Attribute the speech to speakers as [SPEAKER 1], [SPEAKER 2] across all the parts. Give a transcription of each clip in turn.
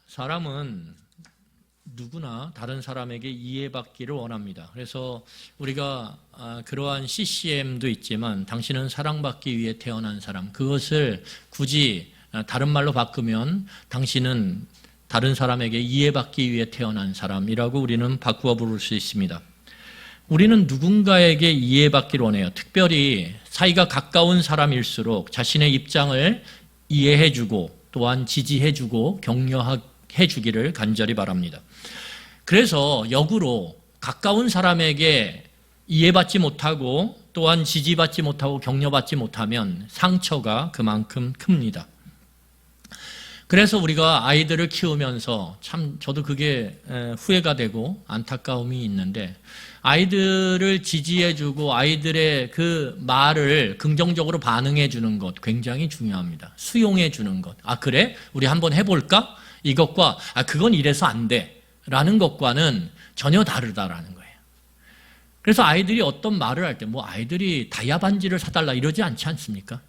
[SPEAKER 1] 사람은 누구나 다른 사람에게 이해받기를 원합니다. 그래서 우리가 그러한 CCM도 있지만 당신은 사랑받기 위해 태어난 사람, 그것을 굳이 다른 말로 바꾸면 당신은 다른 사람에게 이해받기 위해 태어난 사람이라고 우리는 바꾸어 부를 수 있습니다. 우리는 누군가에게 이해받기를 원해요. 특별히 사이가 가까운 사람일수록 자신의 입장을 이해해주고 또한 지지해주고 격려해주기를 간절히 바랍니다. 그래서 역으로 가까운 사람에게 이해받지 못하고 또한 지지받지 못하고 격려받지 못하면 상처가 그만큼 큽니다. 그래서 우리가 아이들을 키우면서 참 저도 그게 후회가 되고 안타까움이 있는데, 아이들을 지지해주고 아이들의 그 말을 긍정적으로 반응해주는 것 굉장히 중요합니다. 수용해주는 것. 아 그래? 우리 한번 해볼까? 이것과 그건 이래서 안 돼 라는 것과는 전혀 다르다라는 거예요. 그래서 아이들이 어떤 말을 할 때 아이들이 다이아 반지를 사달라 이러지 않지 않습니까?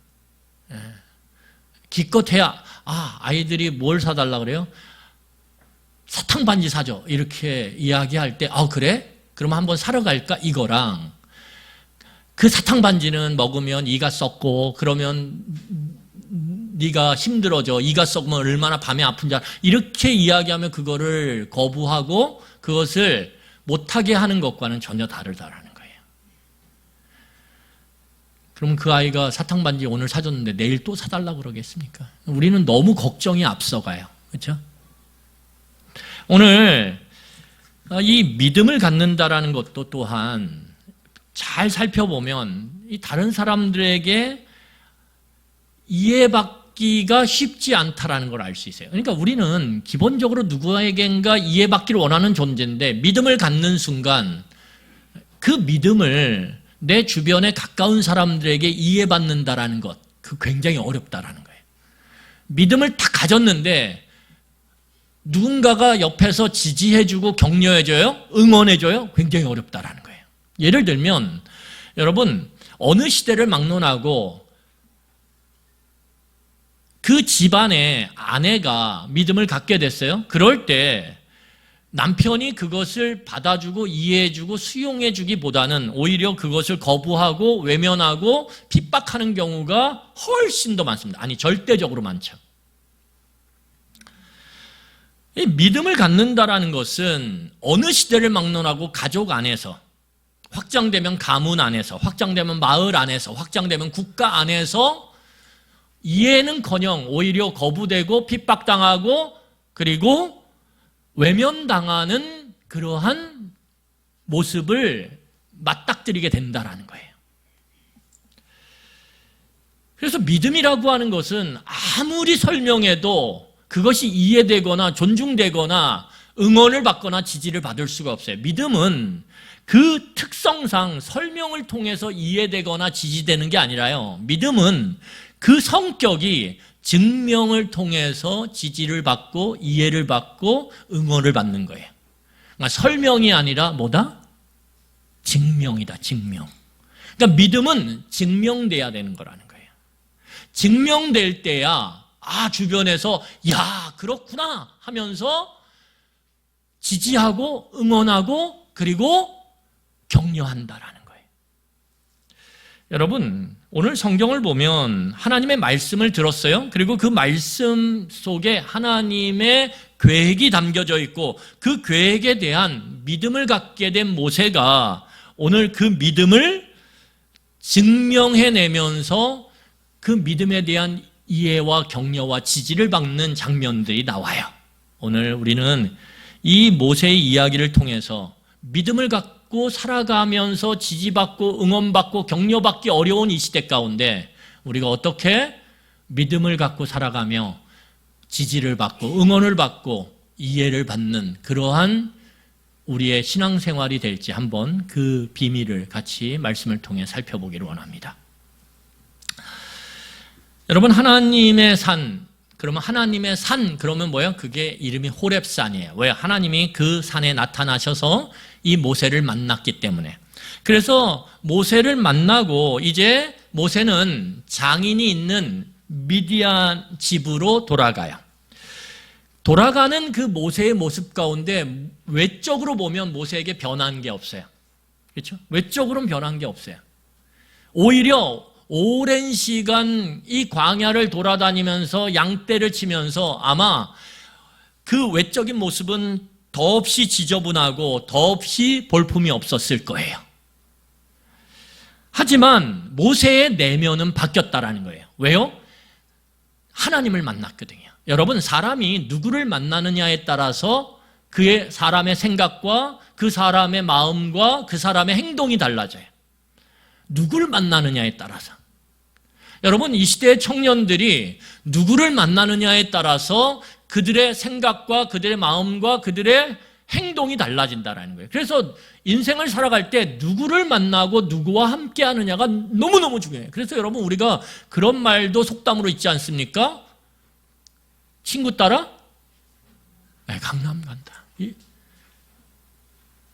[SPEAKER 1] 기껏해야 아이들이 뭘 사달라 그래요? 사탕 반지 사줘 이렇게 이야기할 때 그래? 그럼 한번 사러 갈까? 이거랑 그 사탕 반지는 먹으면 이가 썩고 그러면 네가 힘들어져, 이가 썩으면 얼마나 밤에 아픈지 알아. 이렇게 이야기하면 그거를 거부하고 그것을 못하게 하는 것과는 전혀 다르다라는 거예요. 그럼 그 아이가 사탕 반지 오늘 사줬는데 내일 또 사달라고 그러겠습니까? 우리는 너무 걱정이 앞서가요. 그렇죠? 오늘 이 믿음을 갖는다라는 것도 또한 잘 살펴보면 이 다른 사람들에게 이해받기가 쉽지 않다라는 걸 알 수 있어요. 그러니까 우리는 기본적으로 누구에겐가 이해받기를 원하는 존재인데, 믿음을 갖는 순간 그 믿음을 내 주변에 가까운 사람들에게 이해받는다라는 것, 그 굉장히 어렵다라는 거예요. 믿음을 다 가졌는데 누군가가 옆에서 지지해주고 격려해줘요? 응원해줘요? 굉장히 어렵다라는 거예요. 예를 들면 여러분, 어느 시대를 막론하고 그 집안의 아내가 믿음을 갖게 됐어요. 그럴 때 남편이 그것을 받아주고 이해해주고 수용해주기보다는 오히려 그것을 거부하고 외면하고 핍박하는 경우가 훨씬 더 많습니다. 아니, 절대적으로 많죠. 이 믿음을 갖는다라는 것은 어느 시대를 막론하고 가족 안에서, 확장되면 가문 안에서, 확장되면 마을 안에서, 확장되면 국가 안에서 이해는커녕 오히려 거부되고 핍박당하고 그리고 외면당하는 그러한 모습을 맞닥뜨리게 된다라는 거예요. 그래서 믿음이라고 하는 것은 아무리 설명해도 그것이 이해되거나 존중되거나 응원을 받거나 지지를 받을 수가 없어요. 믿음은 그 특성상 설명을 통해서 이해되거나 지지되는 게 아니라요. 믿음은 그 성격이 증명을 통해서 지지를 받고 이해를 받고 응원을 받는 거예요. 그러니까 설명이 아니라 뭐다? 증명이다, 증명. 그러니까 믿음은 증명돼야 되는 거라는 거예요. 증명될 때야 주변에서 야, 그렇구나 하면서 지지하고 응원하고 그리고 격려한다라는 거예요. 여러분, 오늘 성경을 보면 하나님의 말씀을 들었어요. 그리고 그 말씀 속에 하나님의 계획이 담겨져 있고 그 계획에 대한 믿음을 갖게 된 모세가 오늘 그 믿음을 증명해내면서 그 믿음에 대한 이해와 격려와 지지를 받는 장면들이 나와요. 오늘 우리는 이 모세의 이야기를 통해서 믿음을 갖고 살아가면서 지지받고 응원받고 격려받기 어려운 이 시대 가운데 우리가 어떻게 믿음을 갖고 살아가며 지지를 받고 응원을 받고 이해를 받는 그러한 우리의 신앙생활이 될지 한번 그 비밀을 같이 말씀을 통해 살펴보기를 원합니다. 여러분, 하나님의 산, 그러면 하나님의 산, 그러면 뭐예요? 그게 이름이 호렙산이에요. 왜? 하나님이 그 산에 나타나셔서 이 모세를 만났기 때문에. 그래서 모세를 만나고 이제 모세는 장인이 있는 미디안 집으로 돌아가요. 돌아가는 그 모세의 모습 가운데 외적으로 보면 모세에게 변한 게 없어요. 그렇죠? 외적으로는 변한 게 없어요. 오히려 오랜 시간 이 광야를 돌아다니면서 양떼를 치면서 아마 그 외적인 모습은 더없이 지저분하고 더없이 볼품이 없었을 거예요. 하지만 모세의 내면은 바뀌었다라는 거예요. 왜요? 하나님을 만났거든요. 여러분, 사람이 누구를 만나느냐에 따라서 그의 사람의 생각과 그 사람의 마음과 그 사람의 행동이 달라져요. 누구를 만나느냐에 따라서. 여러분, 이 시대의 청년들이 누구를 만나느냐에 따라서 그들의 생각과 그들의 마음과 그들의 행동이 달라진다는 거예요. 그래서 인생을 살아갈 때 누구를 만나고 누구와 함께 하느냐가 너무너무 중요해요. 그래서 여러분, 우리가 그런 말도 속담으로 있지 않습니까? 친구 따라 강남 간다.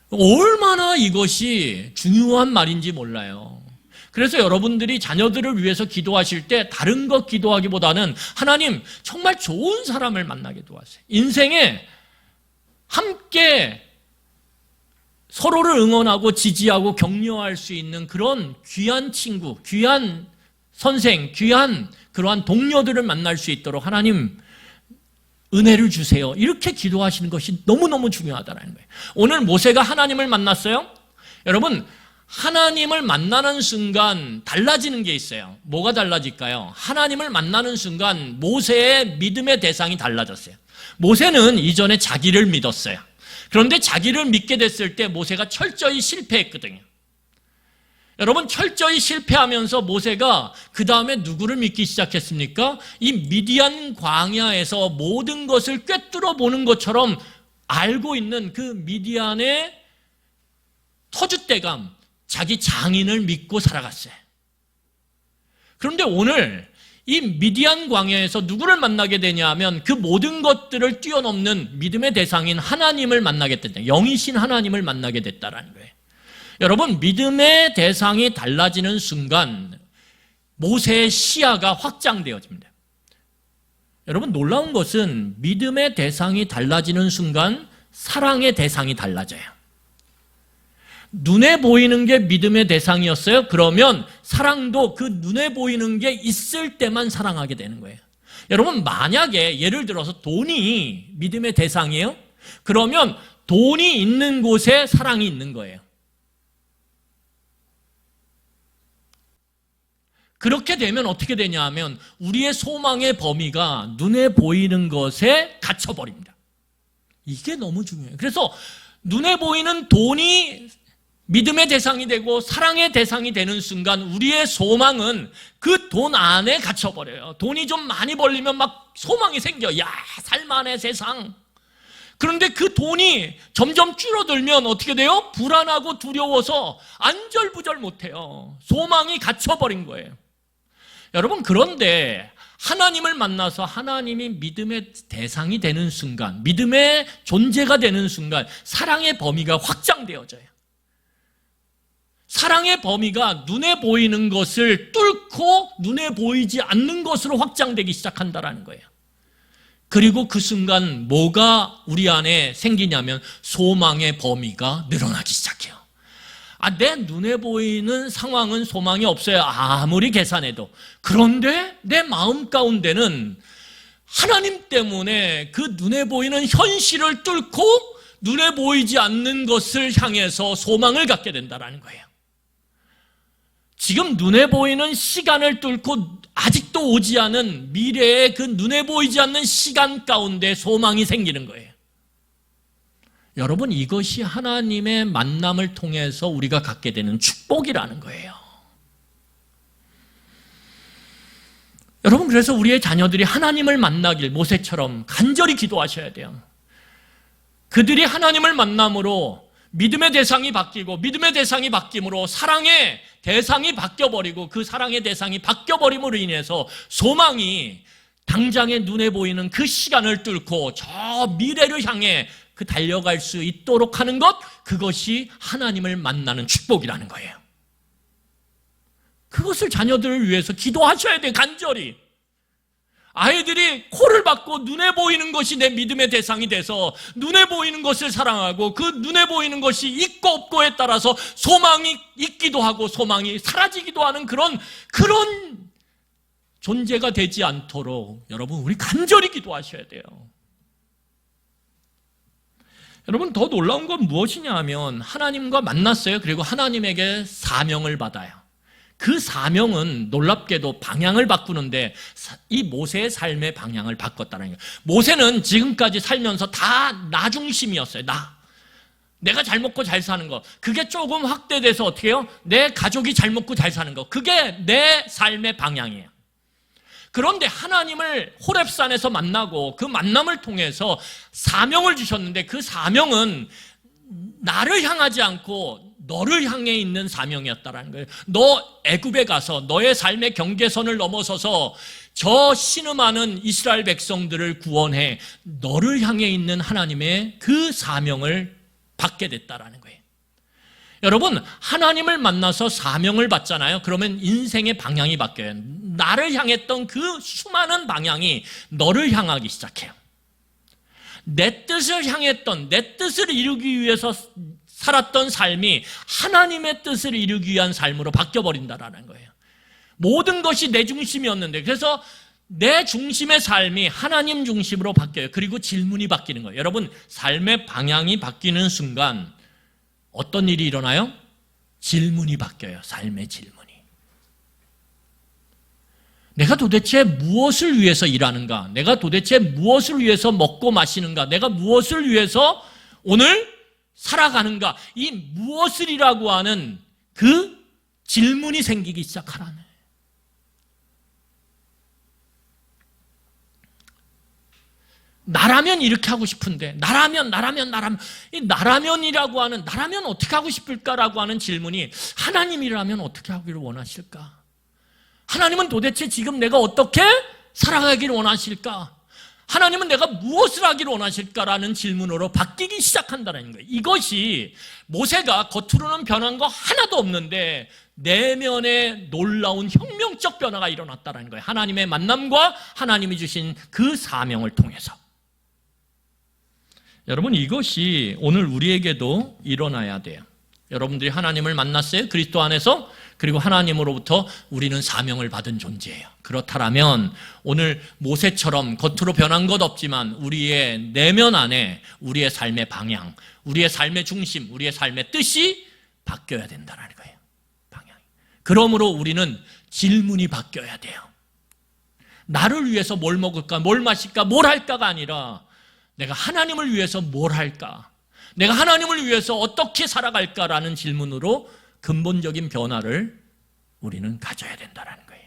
[SPEAKER 1] 얼마나 이것이 중요한 말인지 몰라요. 그래서 여러분들이 자녀들을 위해서 기도하실 때 다른 것 기도하기보다는 하나님, 정말 좋은 사람을 만나게 도와주세요. 인생에 함께 서로를 응원하고 지지하고 격려할 수 있는 그런 귀한 친구, 귀한 선생, 귀한 그러한 동료들을 만날 수 있도록 하나님 은혜를 주세요. 이렇게 기도하시는 것이 너무너무 중요하다는 거예요. 오늘 모세가 하나님을 만났어요. 여러분, 하나님을 만나는 순간 달라지는 게 있어요. 뭐가 달라질까요? 하나님을 만나는 순간 모세의 믿음의 대상이 달라졌어요. 모세는 이전에 자기를 믿었어요. 그런데 자기를 믿게 됐을 때 모세가 철저히 실패했거든요. 여러분, 철저히 실패하면서 모세가 그 다음에 누구를 믿기 시작했습니까? 이 미디안 광야에서 모든 것을 꿰뚫어 보는 것처럼 알고 있는 그 미디안의 터줏대감, 자기 장인을 믿고 살아갔어요. 그런데 오늘 이 미디안 광야에서 누구를 만나게 되냐 하면 그 모든 것들을 뛰어넘는 믿음의 대상인 하나님을 만나게 됐다. 영이신 하나님을 만나게 됐다라는 거예요. 여러분, 믿음의 대상이 달라지는 순간 모세의 시야가 확장되어집니다. 여러분, 놀라운 것은 믿음의 대상이 달라지는 순간 사랑의 대상이 달라져요. 눈에 보이는 게 믿음의 대상이었어요. 그러면 사랑도 그 눈에 보이는 게 있을 때만 사랑하게 되는 거예요. 여러분, 만약에 예를 들어서 돈이 믿음의 대상이에요? 그러면 돈이 있는 곳에 사랑이 있는 거예요. 그렇게 되면 어떻게 되냐 하면 우리의 소망의 범위가 눈에 보이는 것에 갇혀버립니다. 이게 너무 중요해요. 그래서 눈에 보이는 돈이 믿음의 대상이 되고 사랑의 대상이 되는 순간 우리의 소망은 그 돈 안에 갇혀버려요. 돈이 좀 많이 벌리면 막 소망이 생겨. 야, 살만해 세상. 그런데 그 돈이 점점 줄어들면 어떻게 돼요? 불안하고 두려워서 안절부절 못해요. 소망이 갇혀버린 거예요. 여러분, 그런데 하나님을 만나서 하나님이 믿음의 대상이 되는 순간, 믿음의 존재가 되는 순간 사랑의 범위가 확장되어져요. 사랑의 범위가 눈에 보이는 것을 뚫고 눈에 보이지 않는 것으로 확장되기 시작한다는 거예요. 그리고 그 순간 뭐가 우리 안에 생기냐면 소망의 범위가 늘어나기 시작해요. 내 눈에 보이는 상황은 소망이 없어요. 아무리 계산해도. 그런데 내 마음 가운데는 하나님 때문에 그 눈에 보이는 현실을 뚫고 눈에 보이지 않는 것을 향해서 소망을 갖게 된다는 거예요. 지금 눈에 보이는 시간을 뚫고 아직도 오지 않은 미래의 그 눈에 보이지 않는 시간 가운데 소망이 생기는 거예요. 여러분, 이것이 하나님의 만남을 통해서 우리가 갖게 되는 축복이라는 거예요. 여러분, 그래서 우리의 자녀들이 하나님을 만나길 모세처럼 간절히 기도하셔야 돼요. 그들이 하나님을 만남으로 믿음의 대상이 바뀌고 믿음의 대상이 바뀜으로 사랑의 대상이 바뀌어버리고 그 사랑의 대상이 바뀌어버림으로 인해서 소망이 당장의 눈에 보이는 그 시간을 뚫고 저 미래를 향해 그 달려갈 수 있도록 하는 것, 그것이 하나님을 만나는 축복이라는 거예요. 그것을 자녀들을 위해서 기도하셔야 돼요. 간절히. 아이들이 코를 박고 눈에 보이는 것이 내 믿음의 대상이 돼서 눈에 보이는 것을 사랑하고 그 눈에 보이는 것이 있고 없고에 따라서 소망이 있기도 하고 소망이 사라지기도 하는 그런 존재가 되지 않도록 여러분 우리 간절히 기도하셔야 돼요. 여러분 더 놀라운 건 무엇이냐 하면 하나님과 만났어요. 그리고 하나님에게 사명을 받아요. 그 사명은 놀랍게도 방향을 바꾸는데 이 모세의 삶의 방향을 바꿨다는 거예요. 모세는 지금까지 살면서 다 나 중심이었어요. 내가 잘 먹고 잘 사는 거. 그게 조금 확대돼서 어떻게 해요? 내 가족이 잘 먹고 잘 사는 거. 그게 내 삶의 방향이에요. 그런데 하나님을 호렙산에서 만나고 그 만남을 통해서 사명을 주셨는데 그 사명은 나를 향하지 않고 너를 향해 있는 사명이었다라는 거예요. 너 애굽에 가서 너의 삶의 경계선을 넘어서서 저 신음하는 이스라엘 백성들을 구원해 너를 향해 있는 하나님의 그 사명을 받게 됐다라는 거예요. 여러분 하나님을 만나서 사명을 받잖아요. 그러면 인생의 방향이 바뀌어요. 나를 향했던 그 수많은 방향이 너를 향하기 시작해요. 내 뜻을 향했던 내 뜻을 이루기 위해서 살았던 삶이 하나님의 뜻을 이루기 위한 삶으로 바뀌어버린다라는 거예요. 모든 것이 내 중심이었는데 그래서 내 중심의 삶이 하나님 중심으로 바뀌어요. 그리고 질문이 바뀌는 거예요. 여러분 삶의 방향이 바뀌는 순간 어떤 일이 일어나요? 질문이 바뀌어요. 삶의 질문이. 내가 도대체 무엇을 위해서 일하는가? 내가 도대체 무엇을 위해서 먹고 마시는가? 내가 무엇을 위해서 오늘 살아가는가? 이 무엇을이라고 하는 그 질문이 생기기 시작하라네. 나라면 이렇게 하고 싶은데 나라면 이 나라면이라고 하는 나라면 어떻게 하고 싶을까라고 하는 질문이 하나님이라면 어떻게 하기를 원하실까? 하나님은 도대체 지금 내가 어떻게 살아가기를 원하실까? 하나님은 내가 무엇을 하기를 원하실까라는 질문으로 바뀌기 시작한다는 거예요. 이것이 모세가 겉으로는 변한 거 하나도 없는데 내면에 놀라운 혁명적 변화가 일어났다는 거예요. 하나님의 만남과 하나님이 주신 그 사명을 통해서. 여러분 이것이 오늘 우리에게도 일어나야 돼요. 여러분들이 하나님을 만났어요. 그리스도 안에서. 그리고 하나님으로부터 우리는 사명을 받은 존재예요. 그렇다면 오늘 모세처럼 겉으로 변한 것 없지만 우리의 내면 안에 우리의 삶의 방향, 우리의 삶의 중심, 우리의 삶의 뜻이 바뀌어야 된다는 거예요. 방향이. 그러므로 우리는 질문이 바뀌어야 돼요. 나를 위해서 뭘 먹을까, 뭘 마실까, 뭘 할까가 아니라 내가 하나님을 위해서 뭘 할까, 내가 하나님을 위해서 어떻게 살아갈까라는 질문으로 근본적인 변화를 우리는 가져야 된다는 거예요.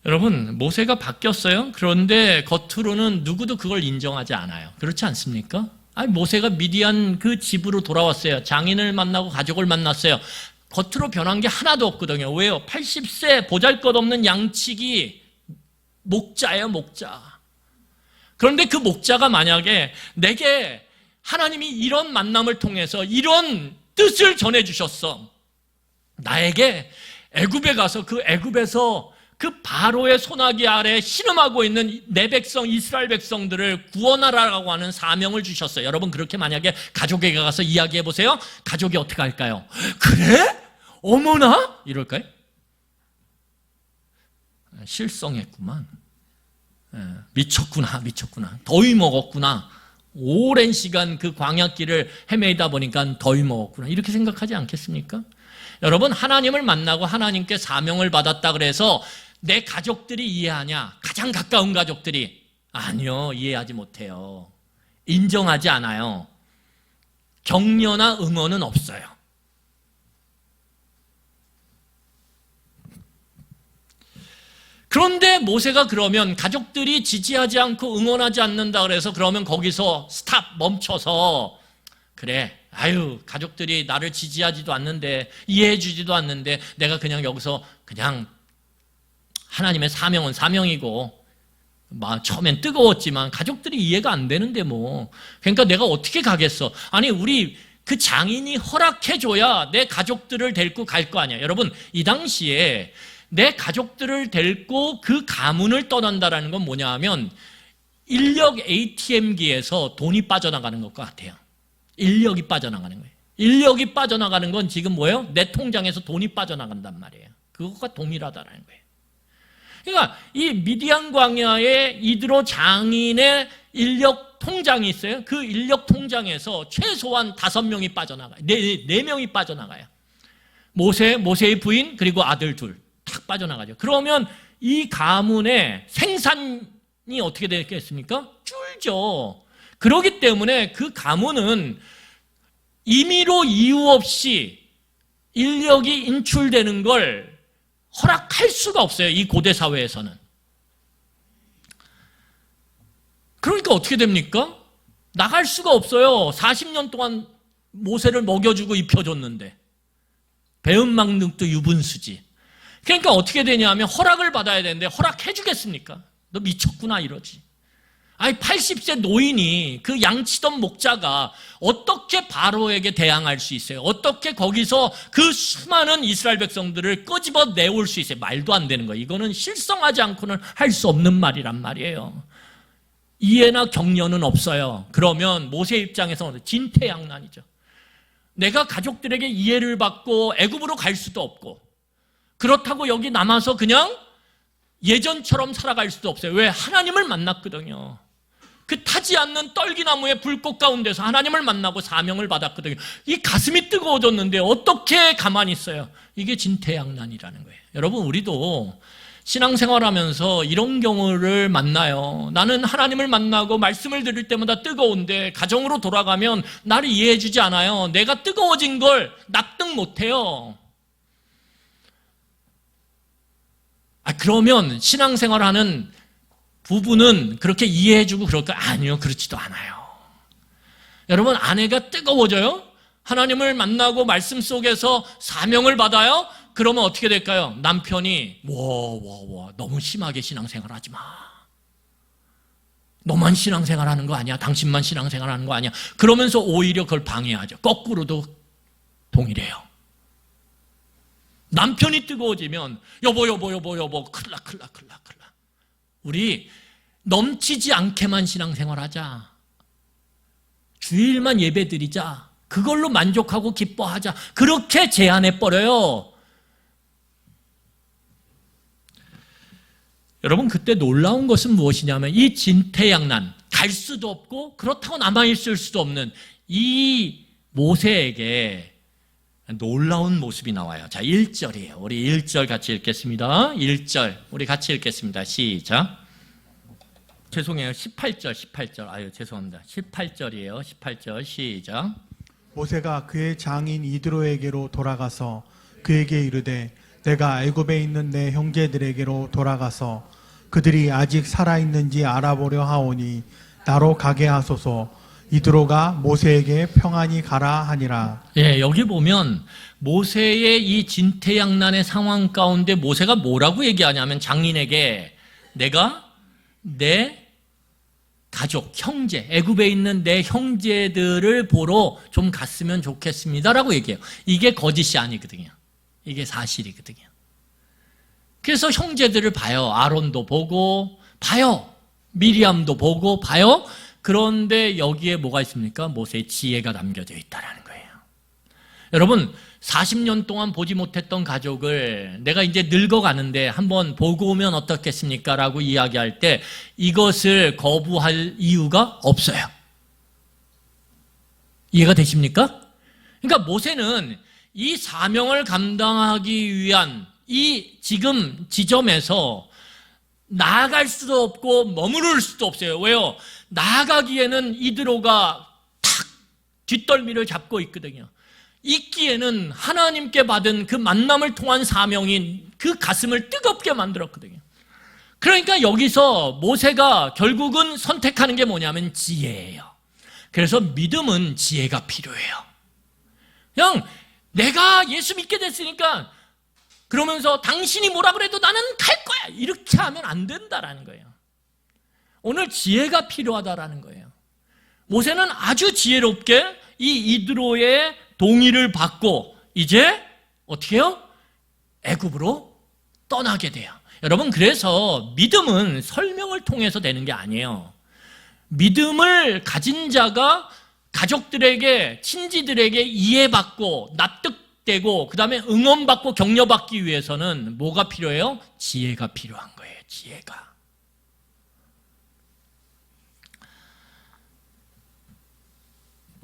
[SPEAKER 1] 여러분 모세가 바뀌었어요. 그런데 겉으로는 누구도 그걸 인정하지 않아요. 그렇지 않습니까? 모세가 미디안 그 집으로 돌아왔어요. 장인을 만나고 가족을 만났어요. 겉으로 변한 게 하나도 없거든요. 왜요? 80세 보잘것없는 양치기 목자예요. 목자. 그런데 그 목자가 만약에 내게 하나님이 이런 만남을 통해서 이런 뜻을 전해주셨어. 나에게 애굽에 가서 그 애굽에서 그 바로의 소나기 아래 신음하고 있는 내 백성 이스라엘 백성들을 구원하라고 하는 사명을 주셨어요. 여러분 그렇게 만약에 가족에게 가서 이야기해 보세요. 가족이 어떻게 할까요? 그래? 어머나? 이럴까요? 실성했구만. 미쳤구나. 더위 먹었구나. 오랜 시간 그 광야길을 헤매다 보니까 더위 먹었구나. 이렇게 생각하지 않겠습니까? 여러분 하나님을 만나고 하나님께 사명을 받았다 그래서 내 가족들이 이해하냐? 가장 가까운 가족들이 아니요. 이해하지 못해요. 인정하지 않아요. 격려나 응원은 없어요. 그런데 모세가 그러면 가족들이 지지하지 않고 응원하지 않는다 그래서 그러면 거기서 스탑 멈춰서 그래 가족들이 나를 지지하지도 않는데 이해해 주지도 않는데 내가 그냥 여기서 그냥 하나님의 사명은 사명이고 처음엔 뜨거웠지만 가족들이 이해가 안 되는데 그러니까 내가 어떻게 가겠어. 아니 우리 그 장인이 허락해줘야 내 가족들을 데리고 갈 거 아니야. 여러분 이 당시에 내 가족들을 데리고 그 가문을 떠난다는 건 뭐냐 하면 인력 ATM기에서 돈이 빠져나가는 것과 같아요. 인력이 빠져나가는 거예요. 인력이 빠져나가는 건 지금 뭐예요? 내 통장에서 돈이 빠져나간단 말이에요. 그것과 동일하다는 거예요. 그러니까 이 미디안 광야에 이드로 장인의 인력 통장이 있어요. 그 인력 통장에서 최소한 5명이 빠져나가요. 4명이 빠져나가요. 모세의 부인 그리고 아들 둘 탁 빠져나가죠. 그러면 이 가문의 생산이 어떻게 되겠습니까? 줄죠. 그렇기 때문에 그 가문은 임의로 이유 없이 인력이 인출되는 걸 허락할 수가 없어요. 이 고대 사회에서는. 그러니까 어떻게 됩니까? 나갈 수가 없어요. 40년 동안 모세를 먹여주고 입혀줬는데 배은망덕도 유분수지. 그러니까 어떻게 되냐면 허락을 받아야 되는데 허락해 주겠습니까? 너 미쳤구나 이러지. 아니 80세 노인이 그 양치던 목자가 어떻게 바로에게 대항할 수 있어요? 어떻게 거기서 그 수많은 이스라엘 백성들을 끄집어 내올 수 있어요? 말도 안 되는 거예요. 이거는 실성하지 않고는 할 수 없는 말이란 말이에요. 이해나 격려는 없어요. 그러면 모세 입장에서는 진퇴양난이죠. 내가 가족들에게 이해를 받고 애굽으로 갈 수도 없고 그렇다고 여기 남아서 그냥 예전처럼 살아갈 수도 없어요. 왜? 하나님을 만났거든요. 그 타지 않는 떨기나무의 불꽃 가운데서 하나님을 만나고 사명을 받았거든요. 이 가슴이 뜨거워졌는데 어떻게 가만히 있어요? 이게 진퇴양난이라는 거예요. 여러분 우리도 신앙생활하면서 이런 경우를 만나요. 나는 하나님을 만나고 말씀을 들을 때마다 뜨거운데 가정으로 돌아가면 나를 이해해 주지 않아요. 내가 뜨거워진 걸 납득 못해요. 그러면 신앙생활하는 부부는 그렇게 이해해주고 그럴까요? 아니요, 그렇지도 않아요. 여러분, 아내가 뜨거워져요? 하나님을 만나고 말씀 속에서 사명을 받아요? 그러면 어떻게 될까요? 남편이 너무 심하게 신앙생활하지 마. 너만 신앙생활하는 거 아니야? 당신만 신앙생활하는 거 아니야? 그러면서 오히려 그걸 방해하죠. 거꾸로도 동일해요. 남편이 뜨거워지면 여보 큰일 나. 우리 넘치지 않게만 신앙생활하자. 주일만 예배드리자. 그걸로 만족하고 기뻐하자. 그렇게 제안해버려요. 여러분 그때 놀라운 것은 무엇이냐면 이 진퇴양난, 갈 수도 없고 그렇다고 남아있을 수도 없는 이 모세에게 놀라운 모습이 나와요. 자, 1절이에요. 우리 1절 같이 읽겠습니다. 1절 우리 같이 읽겠습니다. 시작. 죄송해요. 18절. 아유 죄송합니다. 18절이에요. 18절 시작.
[SPEAKER 2] 모세가 그의 장인 이드로에게로 돌아가서 그에게 이르되 내가 애굽에 있는 내 형제들에게로 돌아가서 그들이 아직 살아있는지 알아보려 하오니 나로 가게 하소서. 이드로가 모세에게 평안히 가라 하니라.
[SPEAKER 1] 예, 여기 보면 모세의 이 진퇴양난의 상황 가운데 모세가 뭐라고 얘기하냐면 장인에게 내가 내 가족, 형제, 애굽에 있는 내 형제들을 보러 좀 갔으면 좋겠습니다라고 얘기해요. 이게 거짓이 아니거든요. 이게 사실이거든요. 그래서 형제들을 봐요. 아론도 보고 봐요. 미리암도 보고 봐요. 그런데 여기에 뭐가 있습니까? 모세의 지혜가 담겨져 있다는 거예요. 여러분 40년 동안 보지 못했던 가족을 내가 이제 늙어가는데 한번 보고 오면 어떻겠습니까? 라고 이야기할 때 이것을 거부할 이유가 없어요. 이해가 되십니까? 그러니까 모세는 이 사명을 감당하기 위한 이 지금 지점에서 나아갈 수도 없고 머무를 수도 없어요. 왜요? 나아가기에는 이드로가 탁 뒷덜미를 잡고 있거든요. 있기에는 하나님께 받은 그 만남을 통한 사명이 그 가슴을 뜨겁게 만들었거든요. 그러니까 여기서 모세가 결국은 선택하는 게 뭐냐면 지혜예요. 그래서 믿음은 지혜가 필요해요. 그냥 내가 예수 믿게 됐으니까 그러면서 당신이 뭐라 그래도 나는 갈 거야 이렇게 하면 안 된다라는 거예요. 오늘 지혜가 필요하다라는 거예요. 모세는 아주 지혜롭게 이 이드로의 동의를 받고 이제 어떻게 해요? 애굽으로 떠나게 돼요. 여러분, 그래서 믿음은 설명을 통해서 되는 게 아니에요. 믿음을 가진 자가 가족들에게, 친지들에게 이해받고 납득되고 그 다음에 응원받고 격려받기 위해서는 뭐가 필요해요? 지혜가 필요한 거예요. 지혜가.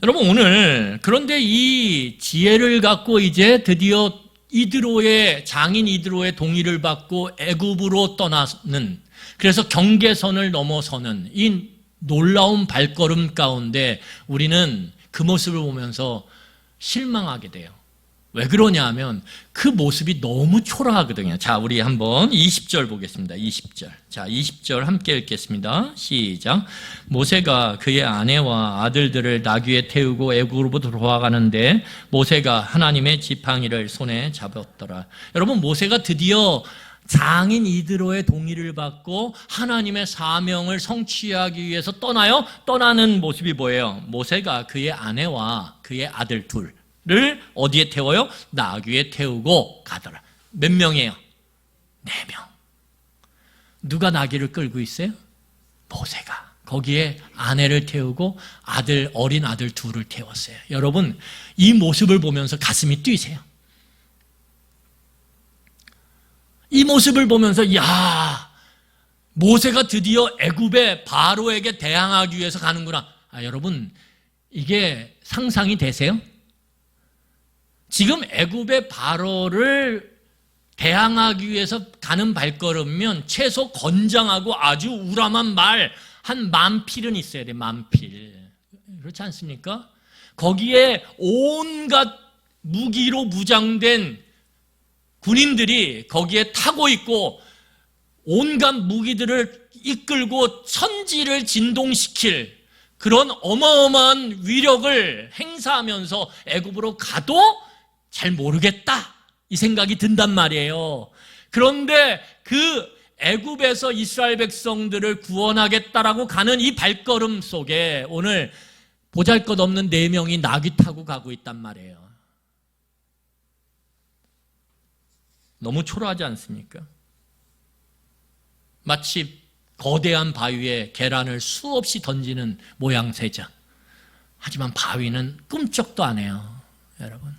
[SPEAKER 1] 여러분, 오늘 그런데 이 지혜를 갖고 이제 드디어 장인 이드로의 동의를 받고 애굽으로 떠나는, 그래서 경계선을 넘어서는 이 놀라운 발걸음 가운데 우리는 그 모습을 보면서 실망하게 돼요. 왜 그러냐 하면 그 모습이 너무 초라하거든요. 자, 우리 한번 20절 보겠습니다. 20절. 자, 20절 함께 읽겠습니다. 시작. 모세가 그의 아내와 아들들을 나귀에 태우고 애굽으로 돌아가는데 모세가 하나님의 지팡이를 손에 잡았더라. 여러분, 모세가 드디어 장인 이드로의 동의를 받고 하나님의 사명을 성취하기 위해서 떠나요. 떠나는 모습이 뭐예요? 모세가 그의 아내와 그의 아들 둘을 어디에 태워요? 나귀에 태우고 가더라. 몇 명이에요? 4명. 누가 나귀를 끌고 있어요? 모세가. 거기에 아내를 태우고 어린 아들 둘을 태웠어요. 여러분, 이 모습을 보면서 가슴이 뛰세요. 이 모습을 보면서 야, 모세가 드디어 애굽의 바로에게 대항하기 위해서 가는구나. 여러분, 이게 상상이 되세요? 지금 애굽의 바로를 대항하기 위해서 가는 발걸음이면 최소 건장하고 아주 우람한 말 한 10,000필은 있어야 돼. 10,000필. 그렇지 않습니까? 거기에 온갖 무기로 무장된 군인들이 거기에 타고 있고 온갖 무기들을 이끌고 천지를 진동시킬 그런 어마어마한 위력을 행사하면서 애굽으로 가도 잘 모르겠다, 이 생각이 든단 말이에요. 그런데 그 애굽에서 이스라엘 백성들을 구원하겠다라고 가는 이 발걸음 속에 오늘 보잘것없는 4명이 나귀 타고 가고 있단 말이에요. 너무 초라하지 않습니까? 마치 거대한 바위에 계란을 수없이 던지는 모양새죠. 하지만 바위는 꿈쩍도 안 해요, 여러분.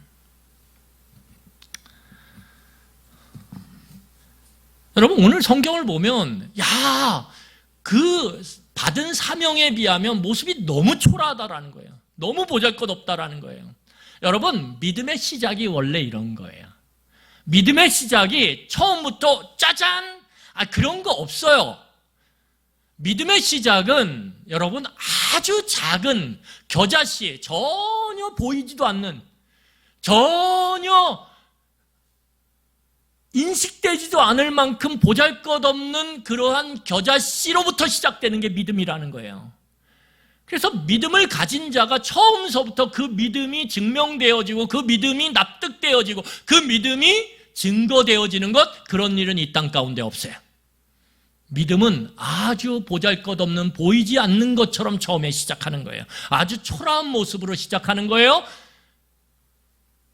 [SPEAKER 1] 여러분, 오늘 성경을 보면 그 받은 사명에 비하면 모습이 너무 초라하다라는 거예요. 너무 보잘것없다라는 거예요. 여러분, 믿음의 시작이 원래 이런 거예요. 믿음의 시작이 처음부터 짜잔, 그런 거 없어요. 믿음의 시작은 여러분 아주 작은 겨자씨, 전혀 보이지도 않는, 전혀 인식되지도 않을 만큼 보잘것없는 그러한 겨자씨로부터 시작되는 게 믿음이라는 거예요. 그래서 믿음을 가진 자가 처음서부터 그 믿음이 증명되어지고 그 믿음이 납득되어지고 그 믿음이 증거되어지는 것, 그런 일은 이 땅 가운데 없어요. 믿음은 아주 보잘것없는, 보이지 않는 것처럼 처음에 시작하는 거예요. 아주 초라한 모습으로 시작하는 거예요.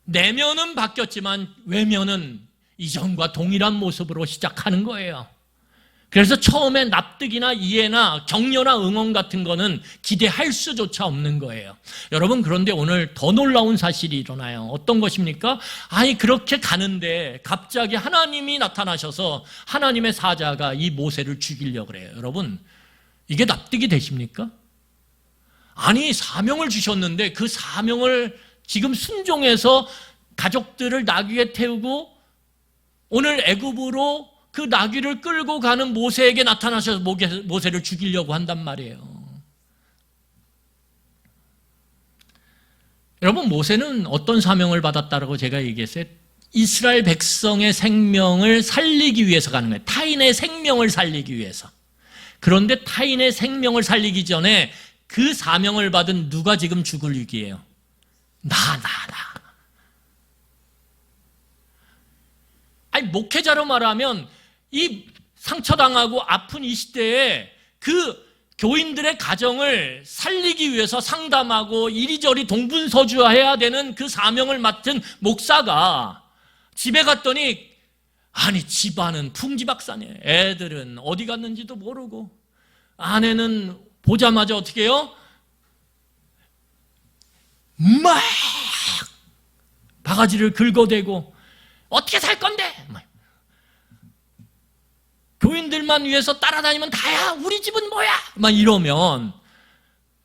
[SPEAKER 1] 내면은 바뀌었지만 외면은 이전과 동일한 모습으로 시작하는 거예요. 그래서 처음에 납득이나 이해나 격려나 응원 같은 거는 기대할 수조차 없는 거예요. 여러분, 그런데 오늘 더 놀라운 사실이 일어나요. 어떤 것입니까? 그렇게 가는데 갑자기 하나님이 나타나셔서 하나님의 사자가 이 모세를 죽이려고 그래요. 여러분, 이게 납득이 되십니까? 사명을 주셨는데 그 사명을 지금 순종해서 가족들을 나귀에 태우고 오늘 애굽으로 그 나귀를 끌고 가는 모세에게 나타나셔서 모세를 죽이려고 한단 말이에요. 여러분, 모세는 어떤 사명을 받았다고 제가 얘기했어요? 이스라엘 백성의 생명을 살리기 위해서 가는 거예요. 타인의 생명을 살리기 위해서. 그런데 타인의 생명을 살리기 전에 그 사명을 받은 누가 지금 죽을 위기예요? 나. 목회자로 말하면 이 상처당하고 아픈 이 시대에 그 교인들의 가정을 살리기 위해서 상담하고 이리저리 동분서주해야 되는 그 사명을 맡은 목사가 집에 갔더니 아니 집안은 풍지박산이에요. 애들은 어디 갔는지도 모르고, 아내는 보자마자 어떻게 해요? 막 바가지를 긁어대고 어떻게 살 건데? 교인들만 위해서 따라다니면 다야. 우리 집은 뭐야? 막 이러면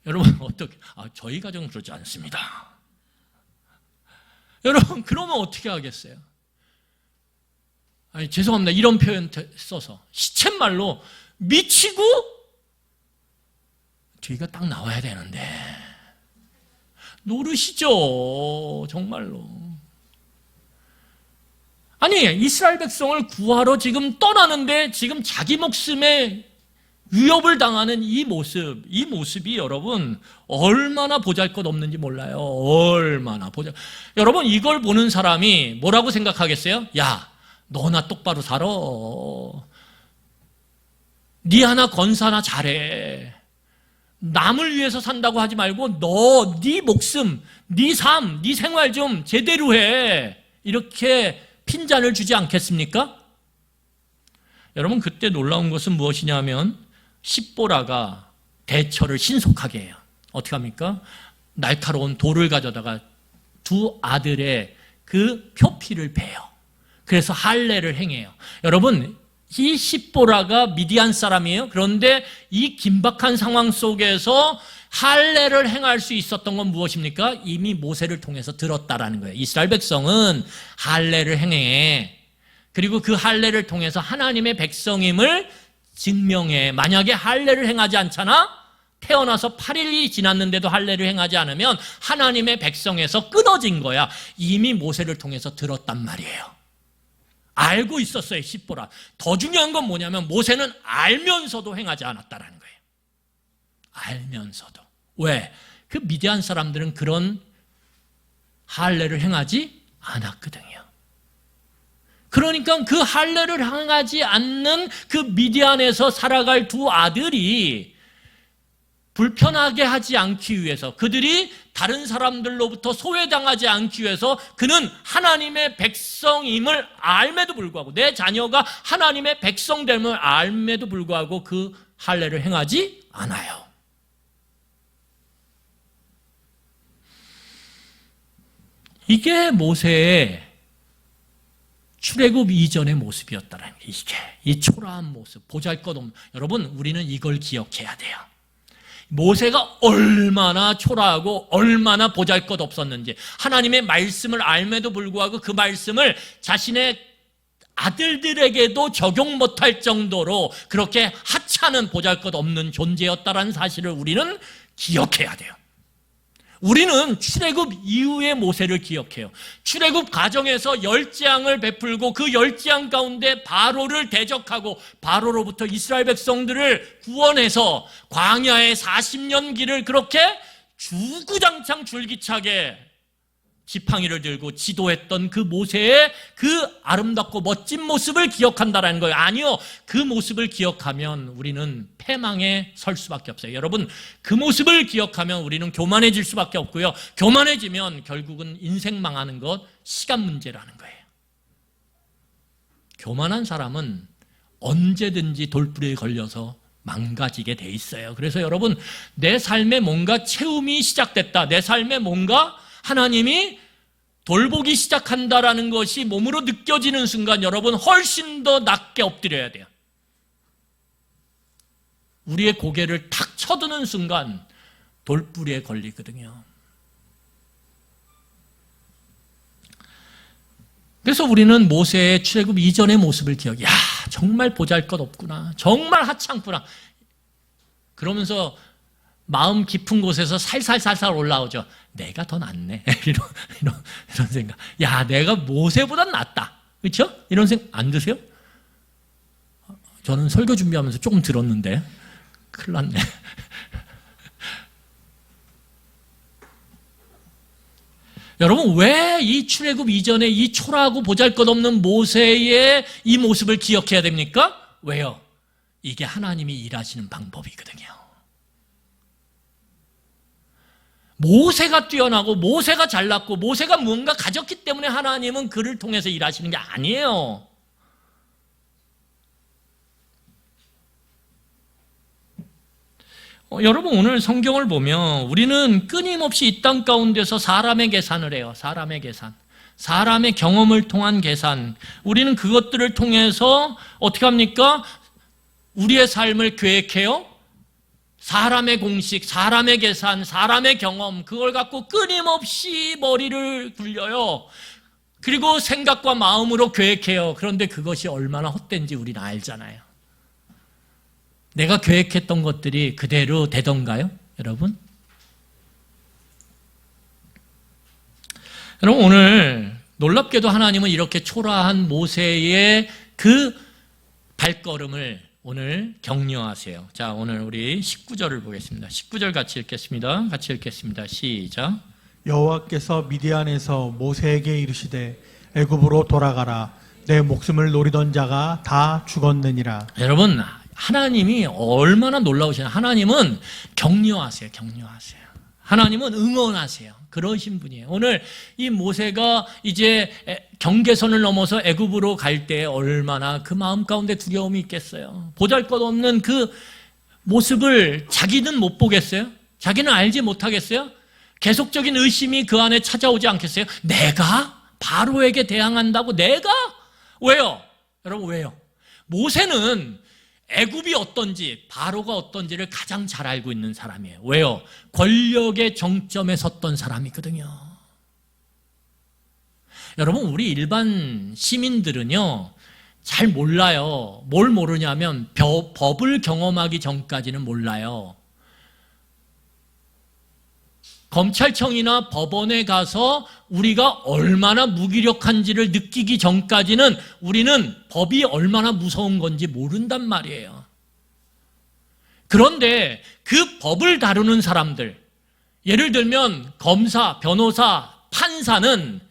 [SPEAKER 1] 여러분 어떻게? 저희 가정은 그러지 않습니다. 여러분 그러면 어떻게 하겠어요? 아니 죄송합니다. 이런 표현 써서 시쳇말로 미치고 뒤가 딱 나와야 되는데 노릇이죠. 정말로. 아니 이스라엘 백성을 구하러 지금 떠나는데 지금 자기 목숨에 위협을 당하는 이 모습이 여러분 얼마나 보잘것없는지 몰라요. 얼마나 여러분 이걸 보는 사람이 뭐라고 생각하겠어요? 야, 너나 똑바로 살아. 네 하나 건사나 잘해. 남을 위해서 산다고 하지 말고 네 목숨, 네 삶, 네 생활 좀 제대로 해. 이렇게 핀잔을 주지 않겠습니까? 여러분 그때 놀라운 것은 무엇이냐면 십보라가 대처를 신속하게 해요. 어떻게 합니까? 날카로운 돌을 가져다가 두 아들의 그 표피를 베요. 그래서 할례를 행해요. 여러분 이 십보라가 미디안 사람이에요. 그런데 이 긴박한 상황 속에서 할례를 행할 수 있었던 건 무엇입니까? 이미 모세를 통해서 들었다라는 거예요. 이스라엘 백성은 할례를 행해. 그리고 그 할례를 통해서 하나님의 백성임을 증명해. 만약에 할례를 행하지 않잖아? 태어나서 8일이 지났는데도 할례를 행하지 않으면 하나님의 백성에서 끊어진 거야. 이미 모세를 통해서 들었단 말이에요. 알고 있었어요, 십보라. 더 중요한 건 뭐냐면 모세는 알면서도 행하지 않았다라는 거예요. 알면서도. 왜? 그 미디안 사람들은 그런 할례를 행하지 않았거든요. 그러니까 그 할례를 행하지 않는 그 미디안에서 살아갈 두 아들이 불편하게 하지 않기 위해서, 그들이 다른 사람들로부터 소외당하지 않기 위해서 그는 하나님의 백성임을 알매도 불구하고, 내 자녀가 하나님의 백성됨을 알매도 불구하고 그 할례를 행하지 않아요. 이게 모세의 출애굽 이전의 모습이었다는 게, 이게 이 초라한 모습, 보잘것없는. 여러분 우리는 이걸 기억해야 돼요. 모세가 얼마나 초라하고 얼마나 보잘것없었는지, 하나님의 말씀을 알매도 불구하고 그 말씀을 자신의 아들들에게도 적용 못할 정도로 그렇게 하찮은 보잘것없는 존재였다는 사실을 우리는 기억해야 돼요. 우리는 출애굽 이후의 모세를 기억해요. 출애굽 과정에서 10재앙을 베풀고 그 10재앙 가운데 바로를 대적하고 바로로부터 이스라엘 백성들을 구원해서 광야의 40년 길을 그렇게 주구장창 줄기차게 지팡이를 들고 지도했던 그 모세의 그 아름답고 멋진 모습을 기억한다는 거예요. 아니요, 그 모습을 기억하면 우리는 패망에 설 수밖에 없어요. 여러분, 그 모습을 기억하면 우리는 교만해질 수밖에 없고요. 교만해지면 결국은 인생 망하는 것, 시간 문제라는 거예요. 교만한 사람은 언제든지 돌부리에 걸려서 망가지게 돼 있어요. 그래서 여러분, 내 삶에 뭔가 채움이 시작됐다, 내 삶에 뭔가 하나님이 돌보기 시작한다라는 것이 몸으로 느껴지는 순간 여러분 훨씬 더 낮게 엎드려야 돼요. 우리의 고개를 탁 쳐드는 순간 돌부리에 걸리거든요. 그래서 우리는 모세의 출애굽 이전의 모습을 기억해. 야, 정말 보잘것없구나. 정말 하찮구나. 그러면서 마음 깊은 곳에서 살살살살 올라오죠. 내가 더 낫네. 이런 생각. 야, 내가 모세보다 낫다. 그렇죠? 이런 생각 안 드세요? 저는 설교 준비하면서 조금 들었는데 큰일 났네. 여러분, 왜 이 출애굽 이전에 이 초라하고 보잘것없는 모세의 이 모습을 기억해야 됩니까? 왜요? 이게 하나님이 일하시는 방법이거든요. 모세가 뛰어나고 모세가 잘났고 모세가 무언가 가졌기 때문에 하나님은 그를 통해서 일하시는 게 아니에요. 여러분 오늘 성경을 보면 우리는 끊임없이 이 땅 가운데서 사람의 계산을 해요. 사람의 계산. 사람의 경험을 통한 계산. 우리는 그것들을 통해서 어떻게 합니까? 우리의 삶을 계획해요. 사람의 공식, 사람의 계산, 사람의 경험, 그걸 갖고 끊임없이 머리를 굴려요. 그리고 생각과 마음으로 계획해요. 그런데 그것이 얼마나 헛된지 우리는 알잖아요. 내가 계획했던 것들이 그대로 되던가요? 여러분? 여러분 오늘 놀랍게도 하나님은 이렇게 초라한 모세의 그 발걸음을 오늘 격려하세요. 자, 오늘 우리 19절을 보겠습니다. 19절 같이 읽겠습니다. 같이 읽겠습니다. 시작.
[SPEAKER 2] 여호와께서 미디안에서 모세에게 이르시되 애굽으로 돌아가라. 내 목숨을 노리던 자가 다 죽었느니라.
[SPEAKER 1] 여러분 하나님이 얼마나 놀라우시나. 하나님은 격려하세요. 격려하세요. 하나님은 응원하세요. 그러신 분이에요. 오늘 이 모세가 이제 경계선을 넘어서 애굽으로 갈 때 얼마나 그 마음 가운데 두려움이 있겠어요. 보잘것없는 그 모습을 자기는 못 보겠어요? 자기는 알지 못하겠어요? 계속적인 의심이 그 안에 찾아오지 않겠어요? 내가 바로에게 대항한다고? 내가? 왜요? 여러분 왜요? 모세는 애굽이 어떤지, 바로가 어떤지를 가장 잘 알고 있는 사람이에요. 왜요? 권력의 정점에 섰던 사람이거든요. 여러분 우리 일반 시민들은요 잘 몰라요. 뭘 모르냐면 법을 경험하기 전까지는 몰라요. 검찰청이나 법원에 가서 우리가 얼마나 무기력한지를 느끼기 전까지는 우리는 법이 얼마나 무서운 건지 모른단 말이에요. 그런데 그 법을 다루는 사람들, 예를 들면 검사, 변호사, 판사는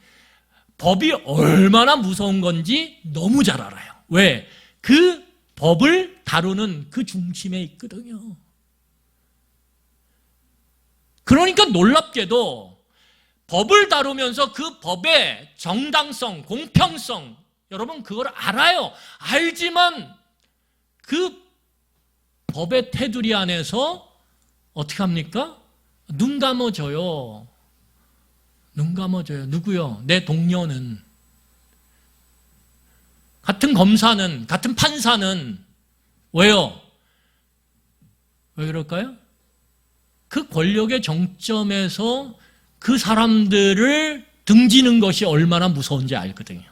[SPEAKER 1] 법이 얼마나 무서운 건지 너무 잘 알아요. 왜? 그 법을 다루는 그 중심에 있거든요. 그러니까 놀랍게도 법을 다루면서 그 법의 정당성, 공평성, 여러분 그걸 알아요. 알지만 그 법의 테두리 안에서 어떻게 합니까? 눈 감아줘요. 눈 감아줘요. 누구요? 내 동료는. 같은 검사는, 같은 판사는. 왜요? 왜 그럴까요? 그 권력의 정점에서 그 사람들을 등지는 것이 얼마나 무서운지 알거든요.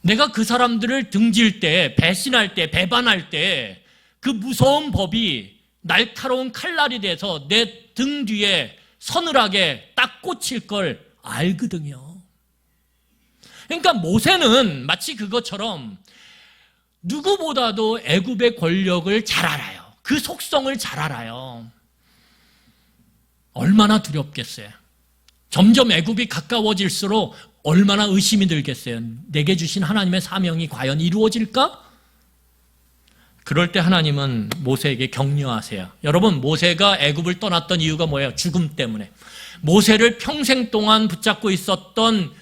[SPEAKER 1] 내가 그 사람들을 등질 때, 배신할 때, 배반할 때 그 무서운 법이 날카로운 칼날이 돼서 내 등 뒤에 서늘하게 딱 꽂힐 걸 알거든요. 그러니까 모세는 마치 그것처럼 누구보다도 애굽의 권력을 잘 알아요. 그 속성을 잘 알아요. 얼마나 두렵겠어요. 점점 애굽이 가까워질수록 얼마나 의심이 들겠어요. 내게 주신 하나님의 사명이 과연 이루어질까? 그럴 때 하나님은 모세에게 격려하세요. 여러분 모세가 애굽을 떠났던 이유가 뭐예요? 죽음 때문에. 모세를 평생 동안 붙잡고 있었던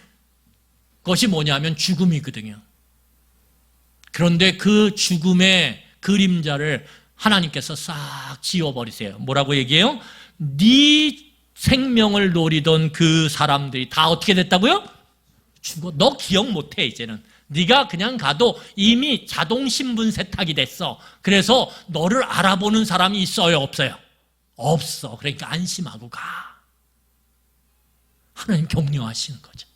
[SPEAKER 1] 것이 뭐냐면 죽음이거든요. 그런데 그 죽음의 그림자를 하나님께서 싹 지워버리세요. 뭐라고 얘기해요? 네 생명을 노리던 그 사람들이 다 어떻게 됐다고요? 죽어. 너 기억 못해 이제는. 네가 그냥 가도 이미 자동 신분 세탁이 됐어. 그래서 너를 알아보는 사람이 있어요? 없어요? 없어. 그러니까 안심하고 가. 하나님 격려하시는 거죠.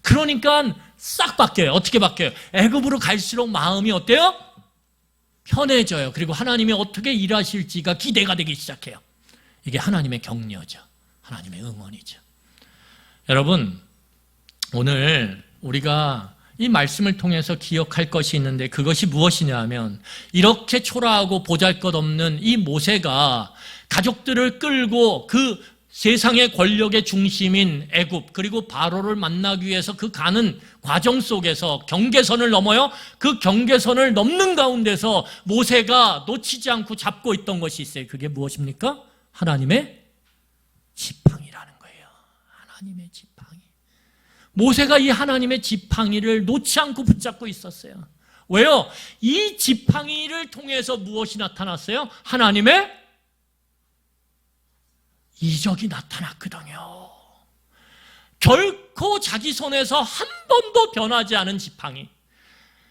[SPEAKER 1] 그러니까 싹 바뀌어요. 어떻게 바뀌어요? 애굽으로 갈수록 마음이 어때요? 편해져요. 그리고 하나님이 어떻게 일하실지가 기대가 되기 시작해요. 이게 하나님의 격려죠. 하나님의 응원이죠. 여러분 오늘 우리가 이 말씀을 통해서 기억할 것이 있는데 그것이 무엇이냐 하면 이렇게 초라하고 보잘것없는 이 모세가 가족들을 끌고 그 세상의 권력의 중심인 애굽 그리고 바로를 만나기 위해서 그 가는 과정 속에서 경계선을 넘어요. 그 경계선을 넘는 가운데서 모세가 놓치지 않고 잡고 있던 것이 있어요. 그게 무엇입니까? 하나님의 지팡이라는 거예요. 하나님의 지팡이. 모세가 이 하나님의 지팡이를 놓지 않고 붙잡고 있었어요. 왜요? 이 지팡이를 통해서 무엇이 나타났어요? 하나님의 이적이 나타났거든요. 결코 자기 손에서 한 번도 변하지 않은 지팡이.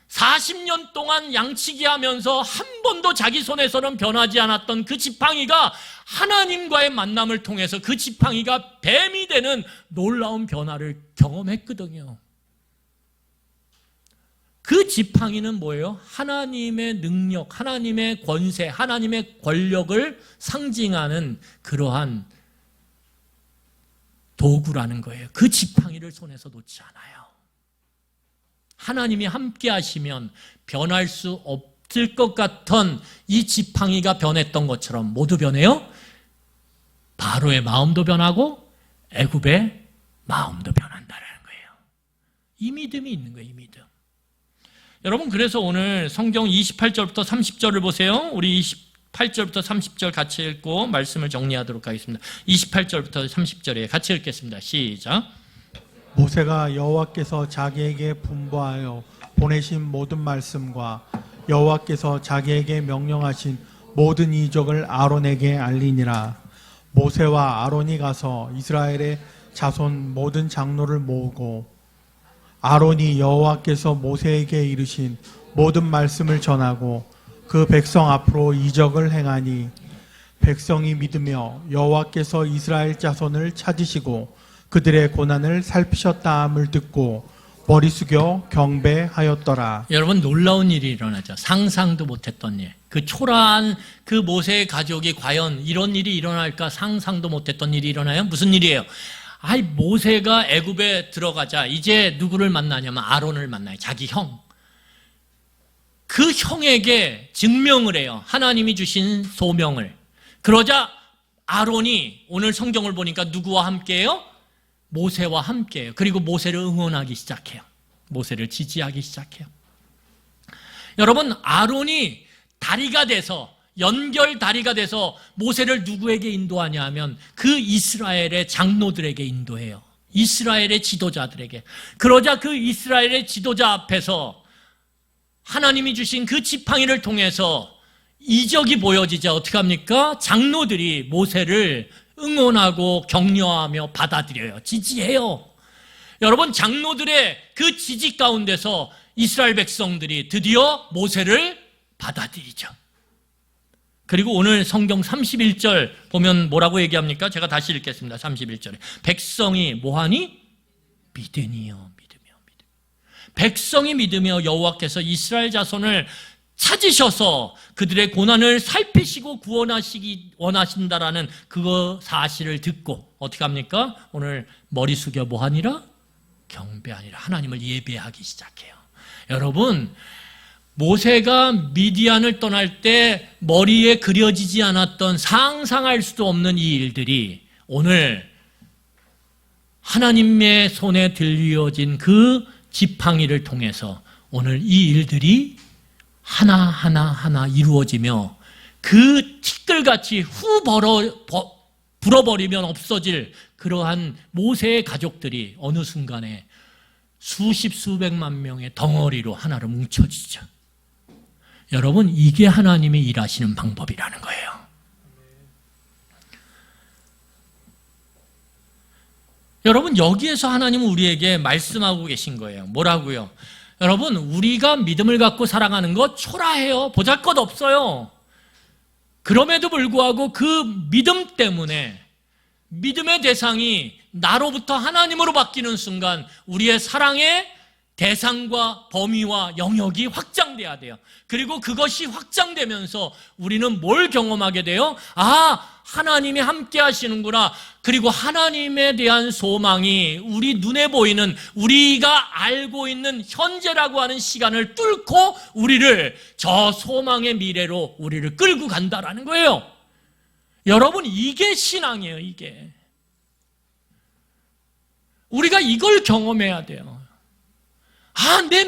[SPEAKER 1] 40년 동안 양치기 하면서 한 번도 자기 손에서는 변하지 않았던 그 지팡이가 하나님과의 만남을 통해서 그 지팡이가 뱀이 되는 놀라운 변화를 경험했거든요. 그 지팡이는 뭐예요? 하나님의 능력, 하나님의 권세, 하나님의 권력을 상징하는 그러한 도구라는 거예요. 그 지팡이를 손에서 놓지 않아요. 하나님이 함께 하시면 변할 수 없을 것 같은 이 지팡이가 변했던 것처럼 모두 변해요. 바로의 마음도 변하고 애굽의 마음도 변한다는 거예요. 이 믿음이 있는 거예요. 이 믿음. 여러분, 그래서 오늘 성경 28절부터 30절을 보세요. 우리 28절부터 30절 같이 읽고 말씀을 정리하도록 하겠습니다. 28절부터 30절에 같이 읽겠습니다. 시작.
[SPEAKER 2] 모세가 여호와께서 자기에게 분부하여 보내신 모든 말씀과 여호와께서 자기에게 명령하신 모든 이적을 아론에게 알리니라. 모세와 아론이 가서 이스라엘의 자손 모든 장로를 모으고 아론이 여호와께서 모세에게 이르신 모든 말씀을 전하고 그 백성 앞으로 이적을 행하니 백성이 믿으며 여호와께서 이스라엘 자손을 찾으시고 그들의 고난을 살피셨다함을 듣고 머리 숙여 경배하였더라.
[SPEAKER 1] 여러분, 놀라운 일이 일어나죠. 상상도 못했던 일. 그 초라한 그 모세의 가족이 과연 이런 일이 일어날까 상상도 못했던 일이 일어나요. 무슨 일이에요? 모세가 애굽에 들어가자 이제 누구를 만나냐면 아론을 만나요. 자기 형. 그 형에게 증명을 해요. 하나님이 주신 소명을. 그러자 아론이 오늘 성경을 보니까 누구와 함께해요? 모세와 함께해요. 그리고 모세를 응원하기 시작해요. 모세를 지지하기 시작해요. 여러분, 아론이 다리가 돼서 연결 다리가 돼서 모세를 누구에게 인도하냐 하면 그 이스라엘의 장로들에게 인도해요. 이스라엘의 지도자들에게. 그러자 그 이스라엘의 지도자 앞에서 하나님이 주신 그 지팡이를 통해서 이적이 보여지자 어떻게 합니까? 장로들이 모세를 응원하고 격려하며 받아들여요. 지지해요. 여러분, 장로들의 그 지지 가운데서 이스라엘 백성들이 드디어 모세를 받아들이죠. 그리고 오늘 성경 31절 보면 뭐라고 얘기합니까? 제가 다시 읽겠습니다. 31절에 백성이 뭐하니? 믿으니요. 백성이 믿으며 여호와께서 이스라엘 자손을 찾으셔서 그들의 고난을 살피시고 구원하시기 원하신다라는 그 사실을 듣고 어떻게 합니까? 오늘 머리 숙여 뭐하니라? 경배하니라. 하나님을 예배하기 시작해요. 여러분, 모세가 미디안을 떠날 때 머리에 그려지지 않았던 상상할 수도 없는 이 일들이 오늘 하나님의 손에 들려진 그 지팡이를 통해서 오늘 이 일들이 하나하나 이루어지며 그 티끌같이 불어버리면 없어질 그러한 모세의 가족들이 어느 순간에 수십 수백만 명의 덩어리로 하나로 뭉쳐지죠. 여러분, 이게 하나님이 일하시는 방법이라는 거예요. 여러분, 여기에서 하나님은 우리에게 말씀하고 계신 거예요. 뭐라고요? 여러분, 우리가 믿음을 갖고 살아가는 것 초라해요. 보잘것없어요. 그럼에도 불구하고 그 믿음 때문에 믿음의 대상이 나로부터 하나님으로 바뀌는 순간 우리의 사랑의 대상과 범위와 영역이 확장돼야 돼요. 그리고 그것이 확장되면서 우리는 뭘 경험하게 돼요? 하나님이 함께 하시는구나. 그리고 하나님에 대한 소망이 우리 눈에 보이는, 우리가 알고 있는 현재라고 하는 시간을 뚫고 우리를 저 소망의 미래로 우리를 끌고 간다라는 거예요. 여러분, 이게 신앙이에요. 이게 우리가 이걸 경험해야 돼요. 내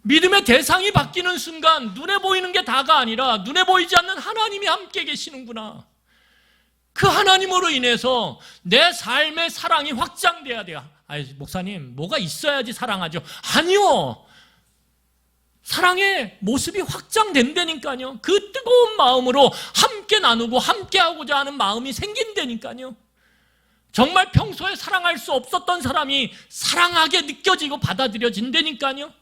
[SPEAKER 1] 믿음의 대상이 바뀌는 순간 눈에 보이는 게 다가 아니라 눈에 보이지 않는 하나님이 함께 계시는구나. 그 하나님으로 인해서 내 삶의 사랑이 확장돼야 돼요. 목사님, 뭐가 있어야지 사랑하죠? 아니요. 사랑의 모습이 확장된다니까요. 그 뜨거운 마음으로 함께 나누고 함께 하고자 하는 마음이 생긴다니까요. 정말 평소에 사랑할 수 없었던 사람이 사랑하게 느껴지고 받아들여진다니까요.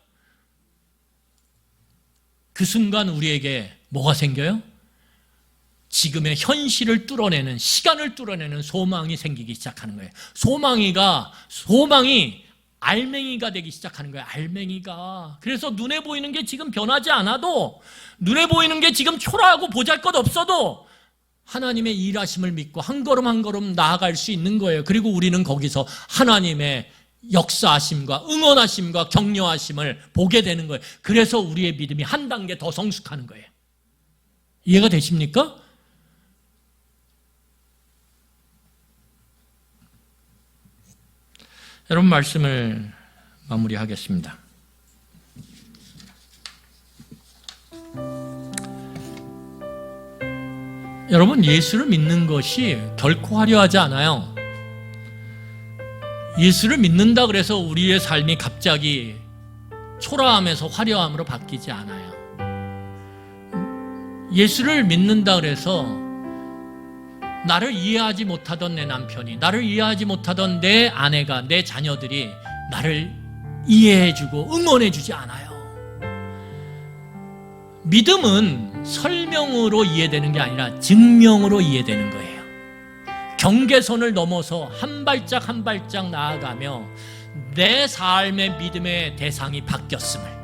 [SPEAKER 1] 그 순간 우리에게 뭐가 생겨요? 지금의 현실을 뚫어내는, 시간을 뚫어내는 소망이 생기기 시작하는 거예요. 소망이 알맹이가 되기 시작하는 거예요. 알맹이가. 그래서 눈에 보이는 게 지금 변하지 않아도, 눈에 보이는 게 지금 초라하고 보잘것없어도 하나님의 일하심을 믿고 한 걸음 한 걸음 나아갈 수 있는 거예요. 그리고 우리는 거기서 하나님의 역사하심과 응원하심과 격려하심을 보게 되는 거예요. 그래서 우리의 믿음이 한 단계 더 성숙하는 거예요. 이해가 되십니까? 여러분, 말씀을 마무리하겠습니다. 여러분, 예수를 믿는 것이 결코 화려하지 않아요. 예수를 믿는다 그래서 우리의 삶이 갑자기 초라함에서 화려함으로 바뀌지 않아요. 예수를 믿는다 그래서 나를 이해하지 못하던 내 남편이, 나를 이해하지 못하던 내 아내가, 내 자녀들이 나를 이해해주고 응원해주지 않아요. 믿음은 설명으로 이해되는 게 아니라 증명으로 이해되는 거예요. 경계선을 넘어서 한 발짝 한 발짝 나아가며 내 삶의 믿음의 대상이 바뀌었음을,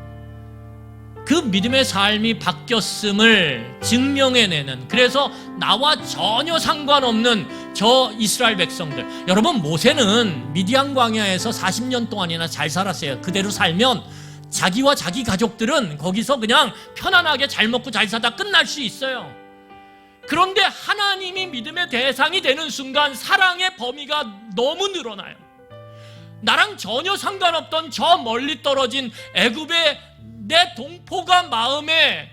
[SPEAKER 1] 그 믿음의 삶이 바뀌었음을 증명해내는, 그래서 나와 전혀 상관없는 저 이스라엘 백성들, 여러분, 모세는 미디안 광야에서 40년 동안이나 잘 살았어요. 그대로 살면 자기와 자기 가족들은 거기서 그냥 편안하게 잘 먹고 잘 사다 끝날 수 있어요. 그런데 하나님이 믿음의 대상이 되는 순간 사랑의 범위가 너무 늘어나요. 나랑 전혀 상관없던 저 멀리 떨어진 애굽의 내 동포가 마음에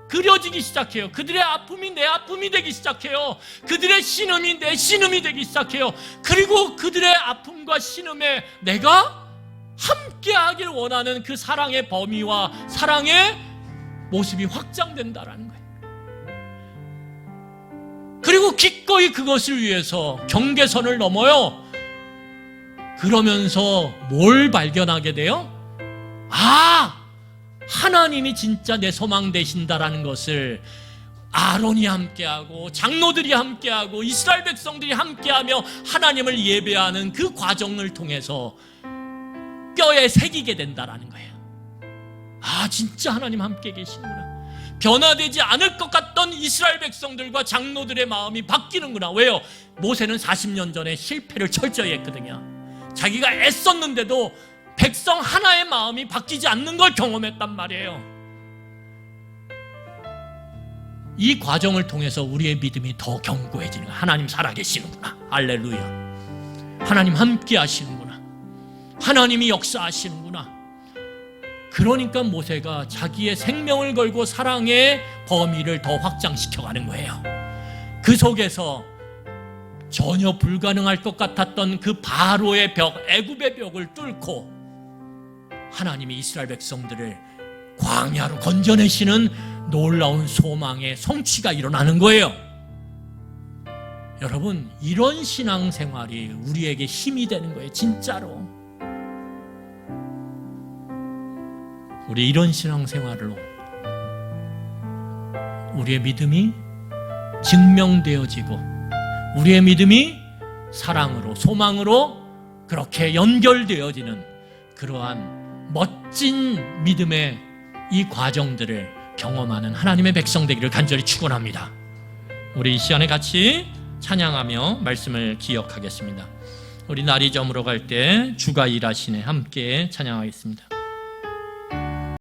[SPEAKER 1] 그려지기 시작해요. 그들의 아픔이 내 아픔이 되기 시작해요. 그들의 신음이 내 신음이 되기 시작해요. 그리고 그들의 아픔과 신음에 내가 함께 하길 원하는 그 사랑의 범위와 사랑의 모습이 확장된다라는 거예요. 그리고 기꺼이 그것을 위해서 경계선을 넘어요. 그러면서 뭘 발견하게 돼요? 하나님이 진짜 내 소망 되신다라는 것을 아론이 함께하고 장로들이 함께하고 이스라엘 백성들이 함께하며 하나님을 예배하는 그 과정을 통해서 뼈에 새기게 된다라는 거예요. 진짜 하나님 함께 계시는구나. 변화되지 않을 것 같던 이스라엘 백성들과 장로들의 마음이 바뀌는구나. 왜요? 모세는 40년 전에 실패를 철저히 했거든요. 자기가 애썼는데도 백성 하나의 마음이 바뀌지 않는 걸 경험했단 말이에요. 이 과정을 통해서 우리의 믿음이 더 견고해지는 거예요. 하나님 살아계시는구나. 할렐루야. 하나님 함께 하시는구나. 하나님이 역사하시는구나. 그러니까 모세가 자기의 생명을 걸고 사랑의 범위를 더 확장시켜가는 거예요. 그 속에서 전혀 불가능할 것 같았던 그 바로의 벽, 애굽의 벽을 뚫고 하나님이 이스라엘 백성들을 광야로 건져내시는 놀라운 소망의 성취가 일어나는 거예요. 여러분, 이런 신앙생활이 우리에게 힘이 되는 거예요. 진짜로. 우리 이런 신앙생활로 우리의 믿음이 증명되어지고 우리의 믿음이 사랑으로, 소망으로 그렇게 연결되어지는 그러한 멋진 믿음의 이 과정들을 경험하는 하나님의 백성 되기를 간절히 축원합니다. 우리 이 시간에 같이 찬양하며 말씀을 기억하겠습니다. 우리 날이 저물어 갈 때 주가 일하시네 함께 찬양하겠습니다.